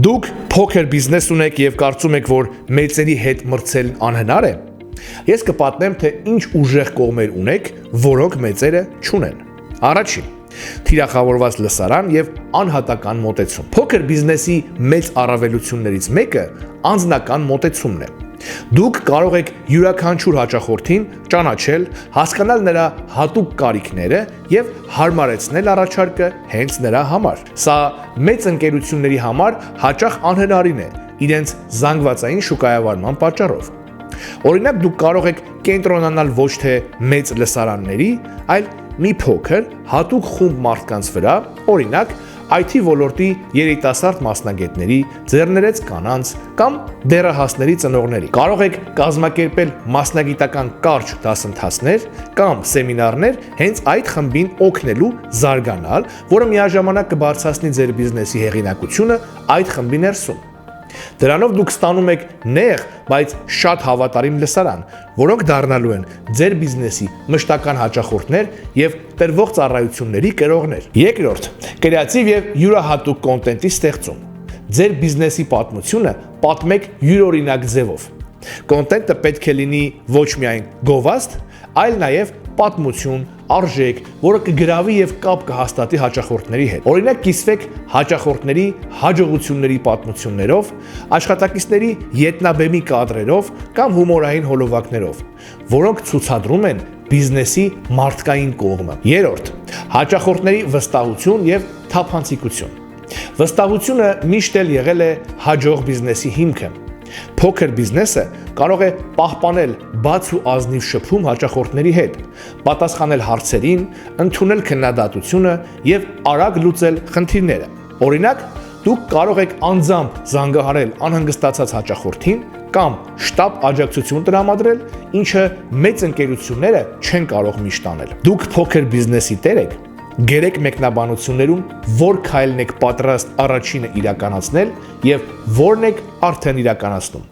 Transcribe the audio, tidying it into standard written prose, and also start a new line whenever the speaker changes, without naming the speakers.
Դուք փոքր բիզնես ունեք եւ կարծում եք, որ մեծերի հետ մրցելն անհնար է։ Ես կպատմեմ, թե ինչ ուժեղ կողմեր ունեք, որոնք մեծերը չունեն։ Առաջին՝ թիրախավորված լսարան եւ անհատական մոտեցում։ Փոքր բիզնեսի մեծ առավելություններից մեկը անձնական մոտեցումն է։ Դուք կարող եք յուրաքանչյուր հաճախորդին ճանաչել, հասկանալ նրա հատուկ կարիքները եւ հարմարեցնել առաջարկը հենց նրա համար։ Սա մեծ ընկերությունների համար հաճախ անհնարին է իրենց զանգվածային շուկայավարման պատճառով։ Օրինակ, դուք կարող եք կենտրոնանալ ոչ թե մեծ լսարանների, այլ մի փոքր հատուկ խումբ մարդկանց վրա, օրինակ IT ոլորտի երիտասարդ մասնագետների, ձեռներեց կանանց կամ դեռահասների ծնողների։ Կարող եք կազմակերպել մասնագիտական կարճ դասընթացներ կամ սեմինարներ հենց այդ խմբին օգնելու զարգանալ, որը միաժամանակ կբարձրացնի ձեր բիզնեսի հեղինակությունը այդ խմբի ներսում։ Դրանով դուք ստանում եք նեղ, բայց շատ հավատարիմ լսարան, որոնք դառնալու են ձեր բիզնեսի մշտական հաճախորդներ եւ տրվող ծառայությունների կրողներ։ Երկրորդ՝ կրեատիվ եւ յուրահատուկ կոնտենտի ստեղծում։ Ձեր բիզնեսի պատմությունը պատմեք յուրօրինակ ձևով։ Կոնտենտը պետք է լինի ոչ միայն գովազդ, այլ նաեւ պատմություն, արժեք, որը կգրավի եւ կապ կհաստատի հաճախորդների հետ։ Օրինակ, կիսվեք հաճախորդների հաջողությունների պատմություններով, աշխատակիցների ետնաբեմի կադրերով կամ հումորային հոլովակներով, որոնք ցուցադրում են բիզնեսի մարդկային կողմը։ Երրորդ՝ հաճախորդների վստահություն եւ թափանցիկություն։ Վստահությունը միշտ էլ եղել է հաջող բիզնեսի հիմքը։ Փոքր բիզնեսը կարող է պահպանել բաց ու ազնիվ շփում հաճախորդների հետ, պատասխանել հարցերին, ընդունել քննադատությունը եւ արագ լուծել խնդիրները։ Օրինակ, դուք կարող եք անձամբ զանգահարել անհանգստացած հաճախորդին կամ շտապ աջակցություն տրամադրել, ինչը մեծ ընկերությունները չեն կարող միշտ անել։ Դուք փոքր բիզնեսի տեր եք, գերեք մեկնաբանություններում, որ քայլն եք պատրաստ առաջինը իրականացնել եւ որն եք արդեն իրականացնում։